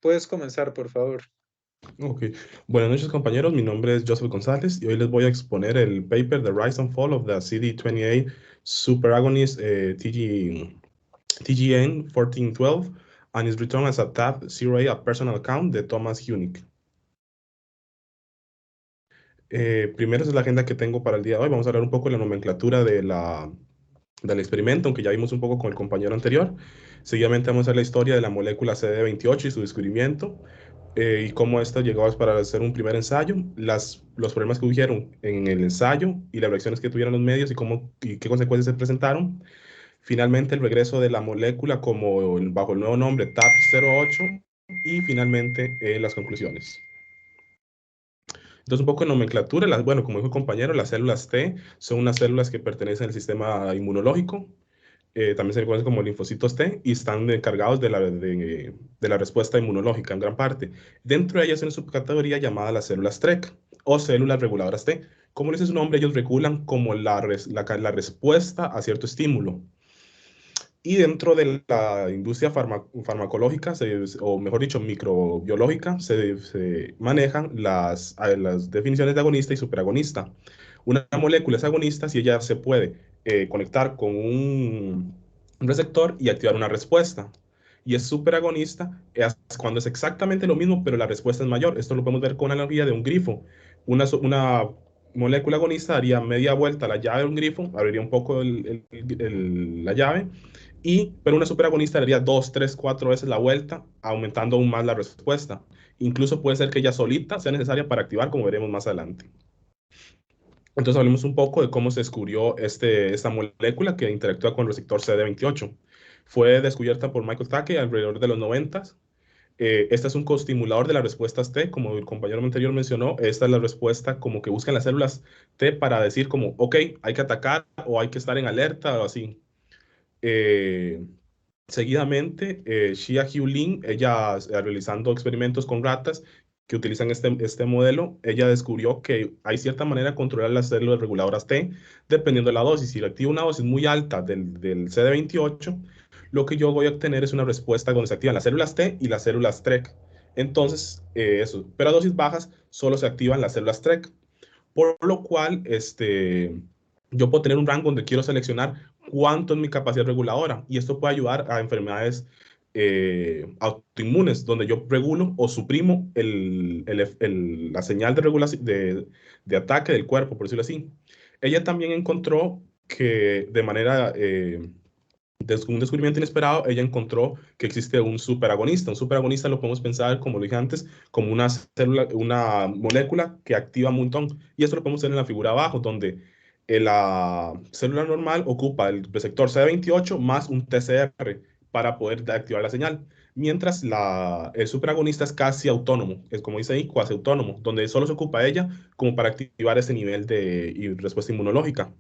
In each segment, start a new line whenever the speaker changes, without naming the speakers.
puedes comenzar, por favor.
Ok. Buenas noches, compañeros. Mi nombre es Joseph González y hoy les voy a exponer el paper The Rise and Fall of the CD28 Superagonist TGN 1412 and its return as a tab 0A a personal account de Thomas Hunick. Primero esa es la agenda que tengo para el día de hoy. Vamos a hablar un poco de la nomenclatura del experimento, aunque ya vimos un poco con el compañero anterior. Seguidamente vamos a ver la historia de la molécula CD28 y su descubrimiento, y cómo esto llegó para hacer un primer ensayo, los problemas que hubieron en el ensayo y las reacciones que tuvieron los medios y qué consecuencias se presentaron. Finalmente, el regreso de la molécula bajo el nuevo nombre TAP08 y finalmente las conclusiones. Entonces, un poco de nomenclatura. Bueno, como dijo el compañero, las células T son unas células que pertenecen al sistema inmunológico. También se le conoce como linfocitos T y están encargados de la respuesta inmunológica en gran parte. Dentro de ellas hay una subcategoría llamada las células TREC o células reguladoras T. Como dice su nombre, ellos regulan como la respuesta a cierto estímulo. Y dentro de la industria farmacológica, o mejor dicho, microbiológica, se manejan las definiciones de agonista y superagonista. Una molécula es agonista si ella se puede conectar con un receptor y activar una respuesta. Y es superagonista cuando es exactamente lo mismo, pero la respuesta es mayor. Esto lo podemos ver con la analogía de un grifo. Una molécula agonista daría media vuelta a la llave de un grifo, abriría un poco la llave, pero una superagonista daría 2, 3, 4 veces la vuelta, aumentando aún más la respuesta. Incluso puede ser que ella solita sea necesaria para activar, como veremos más adelante. Entonces hablemos un poco de cómo se descubrió esta molécula que interactúa con el receptor CD28. Fue descubierta por Michael Takei alrededor de los 90. Esta es un coestimulador de las respuestas T, como el compañero anterior mencionó. Esta es la respuesta como que buscan las células T para decir como, ok, hay que atacar o hay que estar en alerta o así. Seguidamente, Xia-Hu Lin, ella realizando experimentos con ratas que utilizan este modelo, ella descubrió que hay cierta manera de controlar las células reguladoras T dependiendo de la dosis. Si le activo una dosis muy alta del CD28, lo que yo voy a obtener es una respuesta donde se activan las células T y las células TREC. Entonces, eso. Pero a dosis bajas solo se activan las células TREC. Por lo cual, yo puedo tener un rango donde quiero seleccionar cuánto es mi capacidad reguladora. Y esto puede ayudar a enfermedades autoinmunes, donde yo regulo o suprimo la señal de regulación de ataque del cuerpo, por decirlo así. Ella también encontró que de manera un descubrimiento inesperado, ella encontró que existe un superagonista. Un superagonista lo podemos pensar, como lo dije antes, como una célula, una molécula que activa un montón. Y esto lo podemos ver en la figura abajo, donde la célula normal ocupa el receptor CD28 más un TCR para poder activar la señal. Mientras el superagonista es casi autónomo, es como dice ahí, cuasi autónomo, donde solo se ocupa ella como para activar ese nivel de respuesta inmunológica.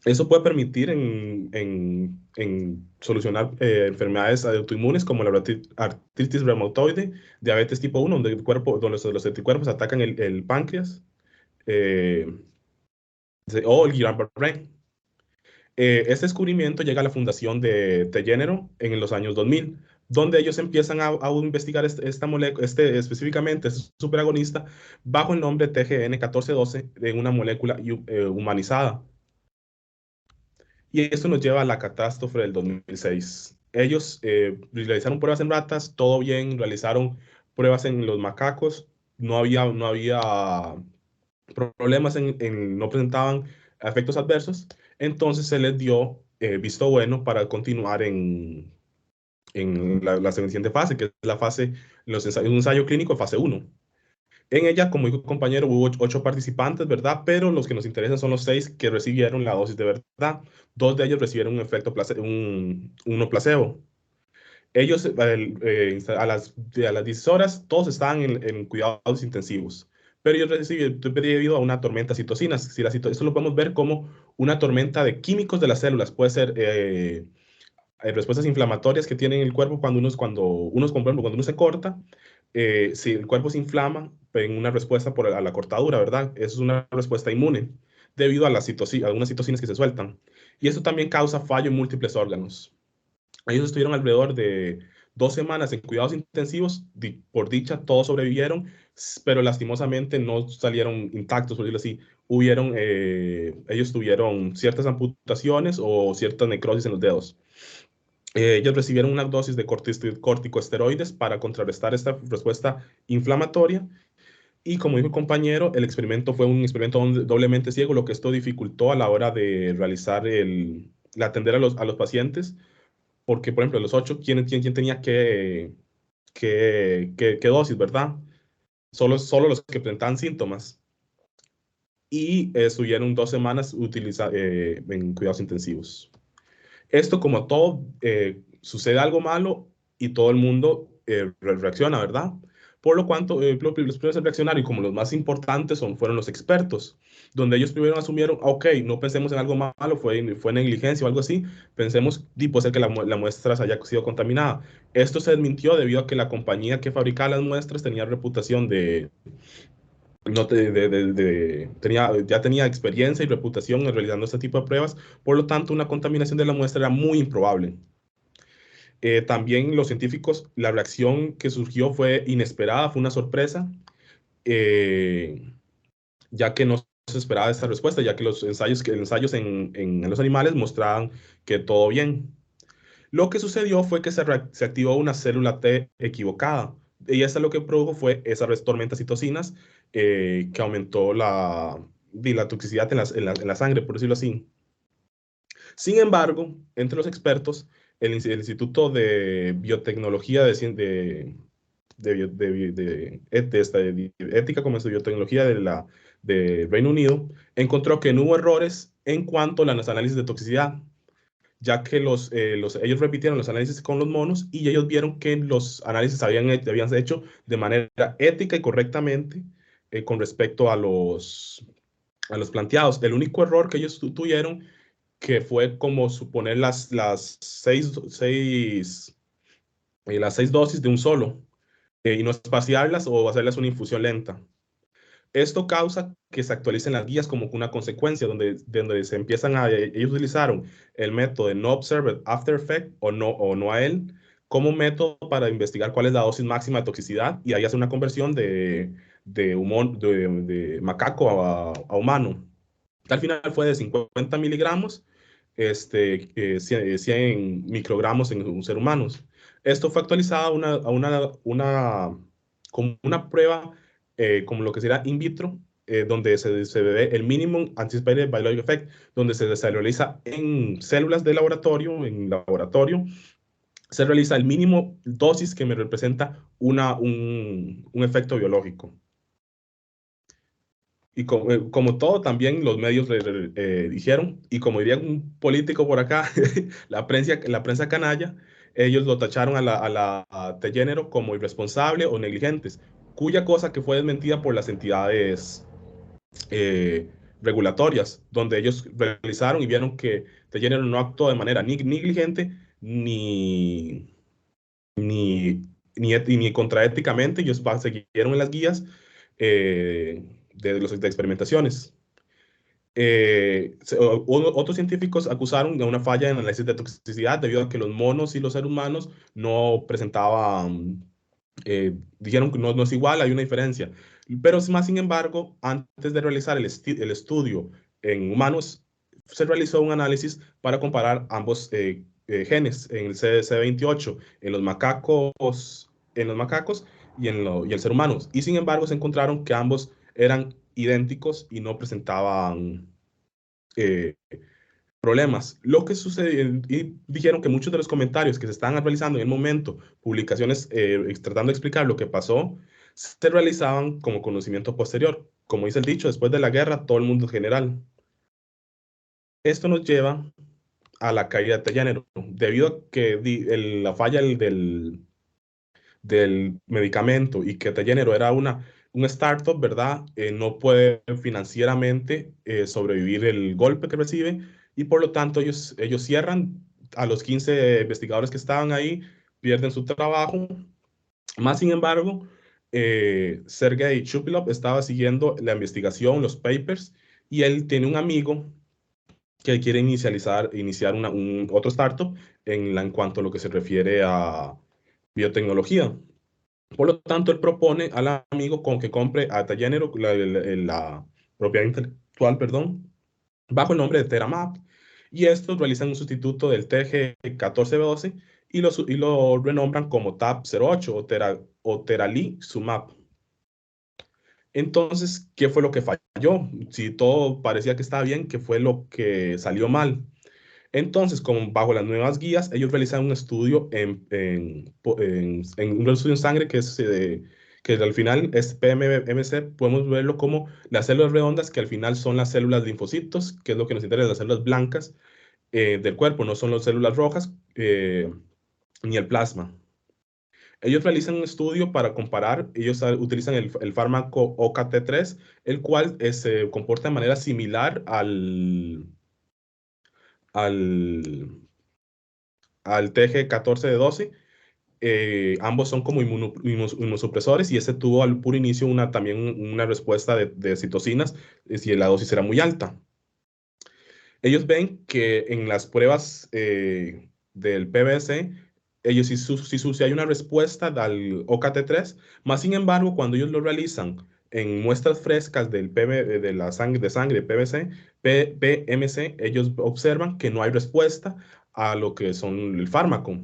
Eso puede permitir en solucionar enfermedades autoinmunes como la artritis reumatoide, diabetes tipo 1, donde los anticuerpos atacan el páncreas, eh, o el Guillain-Barré. Este descubrimiento llega a la fundación de Tegénero en los años 2000, donde ellos empiezan a investigar esta molécula, específicamente este superagonista, bajo el nombre TGN1412, en una molécula humanizada. Y esto nos lleva a la catástrofe del 2006. Ellos realizaron pruebas en ratas, todo bien, realizaron pruebas en los macacos, no había problemas, no presentaban efectos adversos, entonces se les dio visto bueno para continuar en la siguiente fase, que es un ensayo clínico fase 1. En ella, como dijo el compañero, hubo 8 participantes, ¿verdad? Pero los que nos interesan son los 6 que recibieron la dosis de verdad. 2 de ellos recibieron un efecto uno placebo. Ellos, a las 10 horas, todos estaban en cuidados intensivos. Pero ellos recibieron debido a una tormenta de citocinas. Esto lo podemos ver como una tormenta de químicos de las células. Puede ser hay respuestas inflamatorias que tiene el cuerpo por ejemplo, cuando uno se corta, si el cuerpo se inflama en una respuesta a la cortadura, ¿verdad? Eso es una respuesta inmune debido a algunas citocinas que se sueltan. Y eso también causa fallo en múltiples órganos. Ellos estuvieron alrededor de 2 semanas en cuidados intensivos, por dicha, todos sobrevivieron, pero lastimosamente no salieron intactos, por decirlo así. Ellos tuvieron ciertas amputaciones o cierta necrosis en los dedos. Ellos recibieron una dosis de corticosteroides para contrarrestar esta respuesta inflamatoria. Y como dijo el compañero, el experimento fue un experimento doblemente ciego, lo que esto dificultó a la hora de realizar atender a los pacientes, porque, por ejemplo, de los 8, ¿quién tenía qué dosis, verdad? Solo los que presentaban síntomas. Y estuvieron 2 semanas en cuidados intensivos. Esto, como todo, sucede algo malo y todo el mundo reacciona, ¿verdad? Por lo cuanto, los primeros en reaccionar, y como los más importantes fueron los expertos, donde ellos primero asumieron, ok, no pensemos en algo malo, fue negligencia o algo así, pensemos, puede ser que la muestra haya sido contaminada. Esto se desmintió debido a que la compañía que fabricaba las muestras tenía reputación no ya tenía experiencia y reputación en realizando este tipo de pruebas, por lo tanto, una contaminación de la muestra era muy improbable. También los científicos, la reacción que surgió fue inesperada, fue una sorpresa, ya que no se esperaba esta respuesta, ya que los ensayos en los animales mostraban que todo bien. Lo que sucedió fue que se activó una célula T equivocada, y eso lo que produjo fue esa tormenta de citocinas que aumentó la toxicidad en la sangre, por decirlo así. Sin embargo, entre los expertos, el Instituto de Biotecnología de Ética como de Biotecnología de Reino Unido encontró que no hubo errores en cuanto a los análisis de toxicidad, ya que ellos repitieron los análisis con los monos y ellos vieron que los análisis habían hecho de manera ética y correctamente con respecto a los planteados. El único error que ellos tuvieron que fue como suponer las seis dosis de un solo y no espaciarlas o hacerles una infusión lenta. Esto causa que se actualicen las guías como una consecuencia, donde se empiezan ellos utilizaron el método de no observed after effect o no a él como método para investigar cuál es la dosis máxima de toxicidad y ahí hace una conversión de macaco a humano. Al final fue de 50 miligramos, 100 microgramos en un ser humano. Esto fue actualizado como una prueba, como lo que será in vitro, donde se ve el minimum anticipated biological effect, donde se realiza en células de laboratorio, se realiza el mínimo dosis que me representa un efecto biológico. Y como todo, también los medios dijeron, y como diría un político por acá, la prensa canalla, ellos lo tacharon a Tellénero como irresponsable o negligentes, cuya cosa que fue desmentida por las entidades eh, regulatorias, donde ellos realizaron y vieron que Tellénero no actuó de manera ni negligente ni, ni contraéticamente, ellos siguieron en las guías eh, de experimentaciones. Otros científicos acusaron de una falla en el análisis de toxicidad debido a que los monos y los seres humanos no presentaban, dijeron que no es igual, hay una diferencia. Pero más sin embargo, antes de realizar el estudio en humanos, se realizó un análisis para comparar ambos genes en el CD28 en los macacos y el ser humano. Y sin embargo, se encontraron que ambos eran idénticos y no presentaban eh, problemas. Lo que sucedió, y dijeron que muchos de los comentarios que se estaban realizando en el momento, publicaciones tratando de explicar lo que pasó, se realizaban como conocimiento posterior. Como dice el dicho, después de la guerra, todo el mundo es general. Esto nos lleva a la caída de género, debido a que la falla del medicamento y que Tellénero era un startup, ¿verdad? No puede financieramente sobrevivir el golpe que recibe y por lo tanto ellos cierran a los 15 investigadores que estaban ahí, pierden su trabajo. Más sin embargo, Sergei Shupilov estaba siguiendo la investigación, los papers, y él tiene un amigo que quiere iniciar otro startup en cuanto a lo que se refiere biotecnología. Por lo tanto, él propone al amigo con que compre a Tagenero la propiedad intelectual, perdón, bajo el nombre de Teramap. Y estos realizan un sustituto del TG14B12 y lo renombran como TAP08 o Terali-Sumap. Entonces, ¿qué fue lo que falló? Si todo parecía que estaba bien, ¿qué fue lo que salió mal? Entonces, como bajo las nuevas guías, ellos realizan un estudio en un estudio en sangre que al final es PMMC, podemos verlo como las células redondas, que al final son las células linfocitos, que es lo que nos interesa, las células blancas del cuerpo, no son las células rojas ni el plasma. Ellos realizan un estudio para comparar, ellos utilizan el fármaco OKT3, el cual se comporta de manera similar al, al TG14 de 12. Ambos son como inmunosupresores y ese tuvo al puro inicio también una respuesta de citocinas si la dosis era muy alta. Ellos ven que en las pruebas del PBC, ellos sí hay una respuesta del OKT3, más sin embargo, cuando ellos lo realizan en muestras frescas de la sangre PBC, PMC, ellos observan que no hay respuesta a lo que son el fármaco.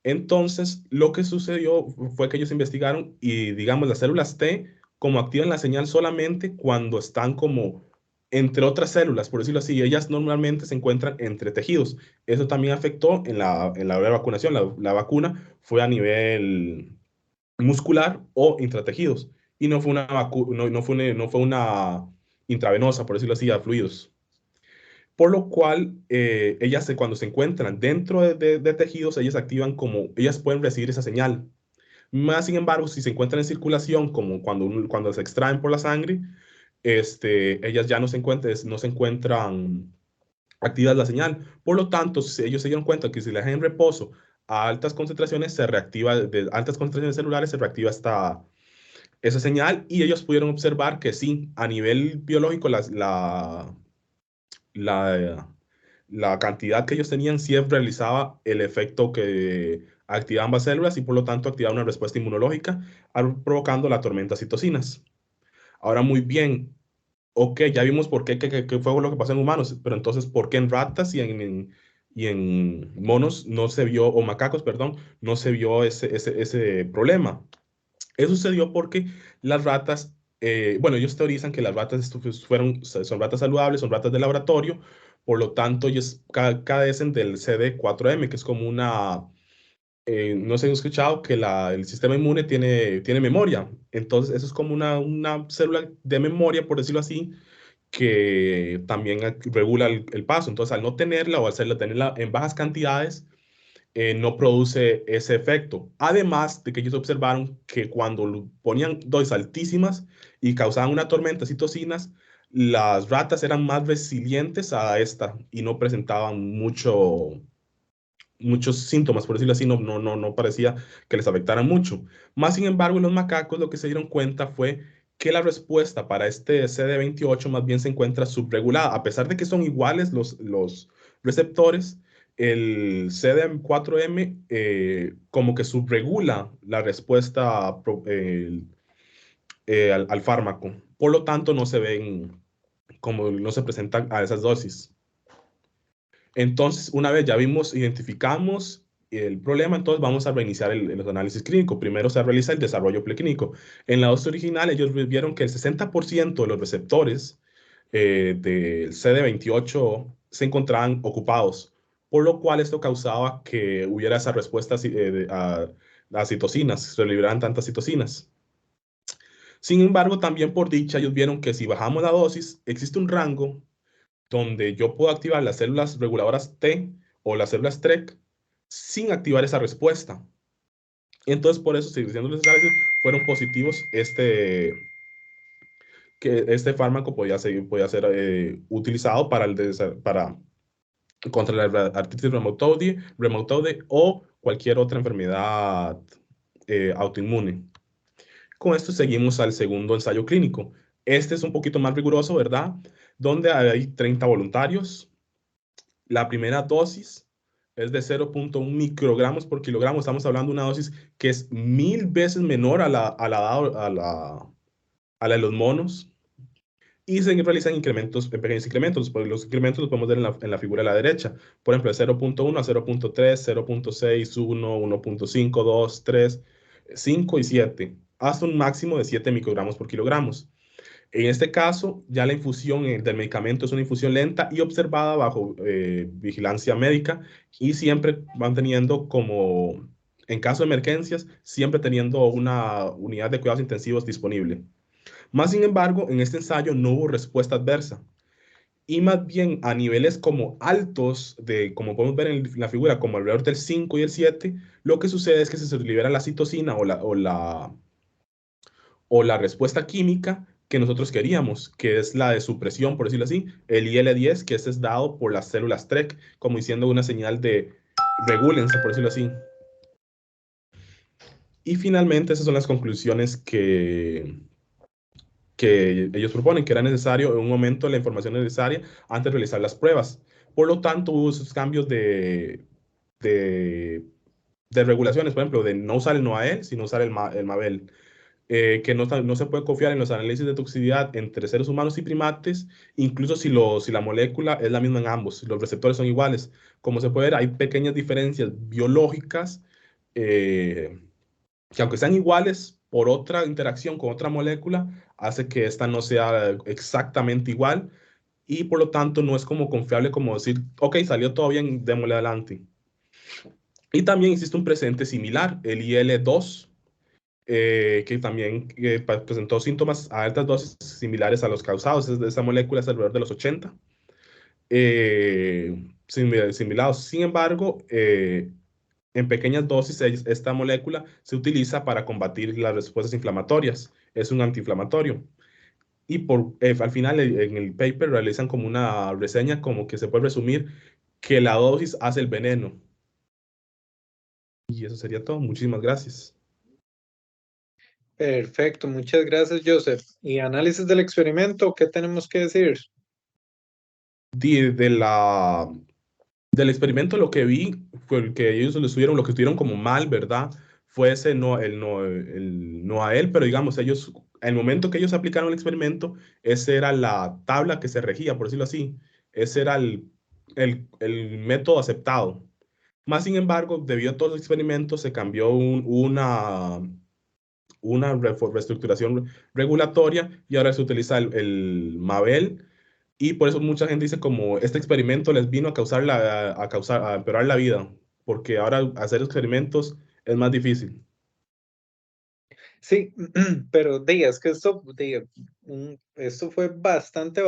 Entonces, lo que sucedió fue que ellos investigaron y, digamos, las células T como activan la señal solamente cuando están como entre otras células, por decirlo así. Ellas normalmente se encuentran entre tejidos. Eso también afectó en la hora de vacunación. La vacuna fue a nivel muscular o intratejidos y no fue una intravenosa, por decirlo así, a fluidos. Por lo cual, cuando se encuentran dentro de tejidos, ellas pueden recibir esa señal. Más sin embargo, si se encuentran en circulación, como cuando se extraen por la sangre, ellas ya no se encuentran activas la señal. Por lo tanto, ellos se dieron cuenta que si la dejan en reposo a altas concentraciones, de altas concentraciones celulares, se reactiva esa señal y ellos pudieron observar que sí, a nivel biológico, la, la cantidad que ellos tenían sí realizaba el efecto que activaba ambas células y por lo tanto activaba una respuesta inmunológica, provocando la tormenta de citocinas. Ahora, muy bien, ok, ya vimos por qué fue lo que pasó en humanos, pero entonces, ¿por qué en ratas y en monos no se vio, o macacos, perdón, no se vio ese problema? Eso sucedió porque las ratas, bueno, ellos teorizan que las ratas son ratas saludables, son ratas de laboratorio, por lo tanto, ellos cadecen del CD4M, que es como no sé si han escuchado que el sistema inmune tiene memoria. Entonces, eso es como una célula de memoria, por decirlo así, que también regula el paso. Entonces, al no tenerla o al tenerla en bajas cantidades, no produce ese efecto. Además de que ellos observaron que cuando ponían dosis altísimas y causaban una tormenta de citocinas, las ratas eran más resilientes a esta y no presentaban muchos síntomas, por decirlo así, no parecía que les afectaran mucho. Más sin embargo, en los macacos lo que se dieron cuenta fue que la respuesta para este CD28 más bien se encuentra subregulada. A pesar de que son iguales los receptores, el CD4M como que subregula la respuesta al fármaco. Por lo tanto, no se presentan a esas dosis. Entonces, una vez ya identificamos el problema, entonces vamos a reiniciar los análisis clínicos. Primero se realiza el desarrollo preclínico. En la dosis original, ellos vieron que el 60% de los receptores del CD28 se encontraban ocupados, por lo cual esto causaba que hubiera esa respuesta a las citocinas, se liberaran tantas citocinas. Sin embargo, también por dicha, ellos vieron que si bajamos la dosis, existe un rango donde yo puedo activar las células reguladoras T o las células TREC sin activar esa respuesta. Entonces, por eso, siendo los análisis fueron positivos, que este fármaco podía ser utilizado contra la artritis reumatoide o cualquier otra enfermedad autoinmune. Con esto seguimos al segundo ensayo clínico. Este es un poquito más riguroso, ¿verdad? Donde hay 30 voluntarios. La primera dosis es de 0.1 microgramos por kilogramo. Estamos hablando de una dosis que es 1000 veces menor a la de los monos. Y se realizan incrementos, pequeños incrementos. Pues los incrementos los podemos ver en la figura a la derecha. Por ejemplo, de 0.1 a 0.3, 0.6, 1, 1.5, 2, 3, 5 y 7, hasta un máximo de 7 microgramos por kilogramos. En este caso, ya la infusión del medicamento es una infusión lenta y observada bajo vigilancia médica y siempre manteniendo como, en caso de emergencias, siempre teniendo una unidad de cuidados intensivos disponible. Más sin embargo, en este ensayo no hubo respuesta adversa y más bien a niveles como altos, como podemos ver en la figura, como alrededor del 5 y el 7, lo que sucede es que se libera la citocina o la respuesta química que nosotros queríamos, que es la de supresión, por decirlo así, el IL-10, que este es dado por las células TREC, como diciendo una señal de regúlense, por decirlo así. Y finalmente, esas son las conclusiones que ellos proponen, que era necesario en un momento la información necesaria antes de realizar las pruebas. Por lo tanto, hubo esos cambios de, de regulaciones, por ejemplo, de no usar el NOAEL, sino usar el MABEL. Que no se puede confiar en los análisis de toxicidad entre seres humanos y primates, incluso si la molécula es la misma en ambos, los receptores son iguales. Como se puede ver, hay pequeñas diferencias biológicas eh, que aunque sean iguales, por otra interacción con otra molécula, hace que esta no sea exactamente igual y por lo tanto no es como confiable como decir, ok, salió todo bien, démosle adelante. Y también existe un precedente similar, el IL-2, que también presentó síntomas a altas dosis similares a los causados. Esta molécula es alrededor de los 80 similares. Sin embargo, en pequeñas dosis, esta molécula se utiliza para combatir las respuestas inflamatorias. Es un antiinflamatorio. Y al final, en el paper, realizan como una reseña como que se puede resumir que la dosis hace el veneno. Y eso sería todo. Muchísimas gracias.
Perfecto, muchas gracias, Joseph. ¿Y análisis del experimento? ¿Qué tenemos que decir?
De, de la, Del experimento lo que vi fue que ellos lo que estuvieron como mal, ¿verdad? Fue ese el no a él, pero digamos, ellos, el momento que ellos aplicaron el experimento, esa era la tabla que se regía, por decirlo así. Ese era el método aceptado. Más sin embargo, debido a todos los experimentos, se cambió una reestructuración regulatoria y ahora se utiliza el MABEL y por eso mucha gente dice como este experimento les vino a empeorar la vida, porque ahora hacer experimentos es más difícil.
Sí, pero es que esto fue bastante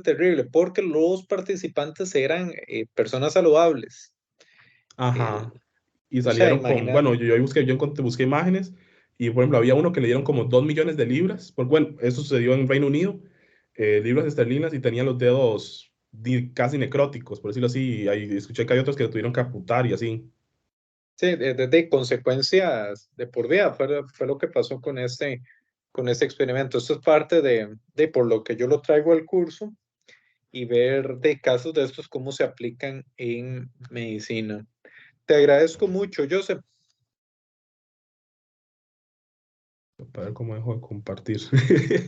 terrible porque los participantes eran personas saludables. El-
Ajá. Y
o sea,
salieron
imagina,
busqué imágenes y por ejemplo había uno que le dieron como 2 millones de libras, bueno, eso sucedió en Reino Unido, libras esterlinas y tenía los dedos casi necróticos, por decirlo así, y ahí escuché que hay otros que tuvieron que amputar y así.
sí, de consecuencias de por vida fue lo que pasó con este experimento. Esto es parte de por lo que yo lo traigo al curso y ver de casos de estos cómo se aplican en medicina. Te agradezco mucho, Joseph.
Para ver cómo dejo de compartir.